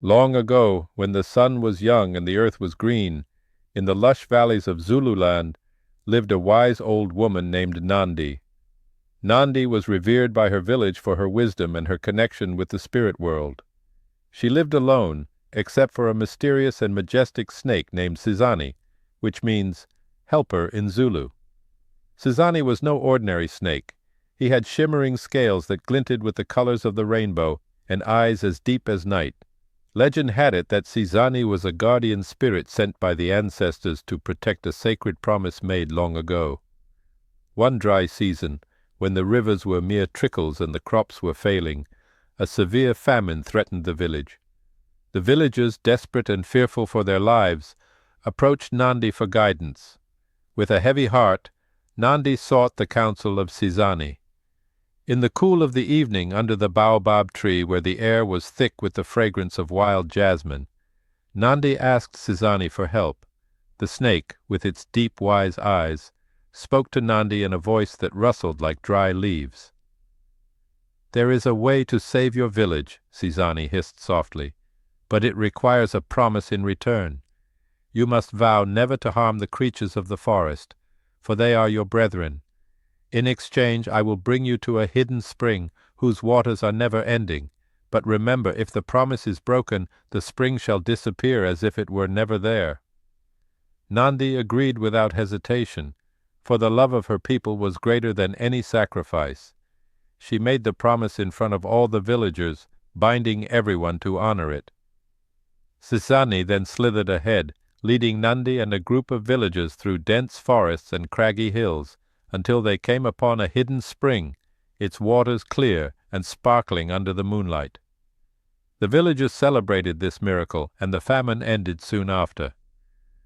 Long ago, when the sun was young and the earth was green, in the lush valleys of Zululand lived a wise old woman named Nandi. Nandi was revered by her village for her wisdom and her connection with the spirit world. She lived alone, except for a mysterious and majestic snake named Sizani, which means helper in Zulu. Sizani was no ordinary snake. He had shimmering scales that glinted with the colors of the rainbow and eyes as deep as night. Legend had it that Sizani was a guardian spirit sent by the ancestors to protect a sacred promise made long ago. One dry season, when the rivers were mere trickles and the crops were failing, a severe famine threatened the village. The villagers, desperate and fearful for their lives, approached Nandi for guidance. With a heavy heart, Nandi sought the counsel of Sizani. In the cool of the evening, under the baobab tree where the air was thick with the fragrance of wild jasmine, Nandi asked Sizani for help. The snake, with its deep, wise eyes, spoke to Nandi in a voice that rustled like dry leaves. "There is a way to save your village," Sizani hissed softly, "but it requires a promise in return. You must vow never to harm the creatures of the forest, for they are your brethren. In exchange I will bring you to a hidden spring whose waters are never ending. But remember, if the promise is broken, the spring shall disappear as if it were never there." Nandi agreed without hesitation, for the love of her people was greater than any sacrifice. She made the promise in front of all the villagers, binding everyone to honor it. Sizani then slithered ahead, leading Nandi and a group of villagers through dense forests and craggy hills, until they came upon a hidden spring, its waters clear and sparkling under the moonlight. The villagers celebrated this miracle, and the famine ended soon after.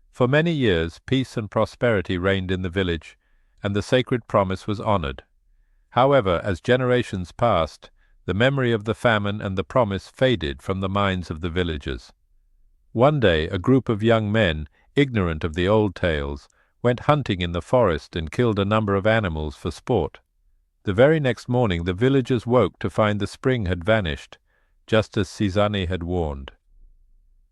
For many years peace and prosperity reigned in the village, and the sacred promise was honored. However, as generations passed, the memory of the famine and the promise faded from the minds of the villagers. One day a group of young men, ignorant of the old tales, went hunting in the forest and killed a number of animals for sport. The very next morning the villagers woke to find the spring had vanished, just as Sizani had warned.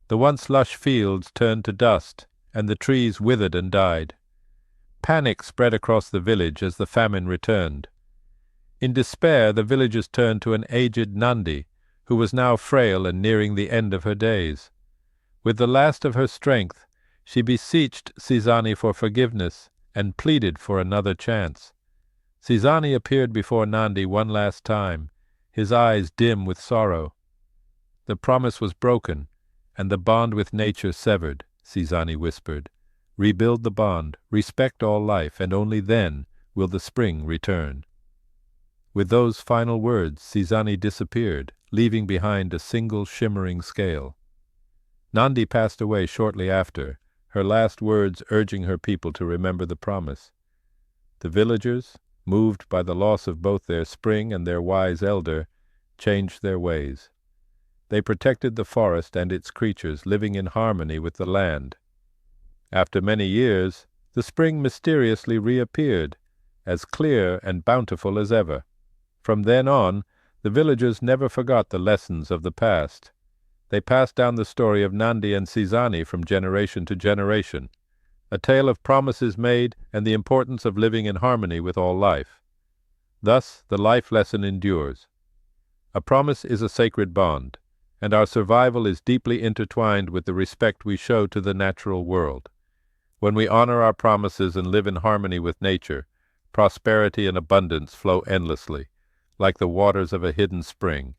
The once lush fields turned to dust, and the trees withered and died. Panic spread across the village as the famine returned. In despair the villagers turned to an aged Nandi, who was now frail and nearing the end of her days. With the last of her strength, she beseeched Sizani for forgiveness and pleaded for another chance. Sizani appeared before Nandi one last time, his eyes dim with sorrow. "The promise was broken, and the bond with nature severed," Sizani whispered. "Rebuild the bond, respect all life, and only then will the spring return." With those final words, Sizani disappeared, leaving behind a single shimmering scale. Nandi passed away shortly after, her last words urging her people to remember the promise. The villagers, moved by the loss of both their spring and their wise elder, changed their ways. They protected the forest and its creatures, living in harmony with the land. After many years, the spring mysteriously reappeared, as clear and bountiful as ever. From then on, the villagers never forgot the lessons of the past. They passed down the story of Nandi and Sizani from generation to generation, a tale of promises made and the importance of living in harmony with all life. Thus, the life lesson endures. A promise is a sacred bond, and our survival is deeply intertwined with the respect we show to the natural world. When we honor our promises and live in harmony with nature, prosperity and abundance flow endlessly, like the waters of a hidden spring,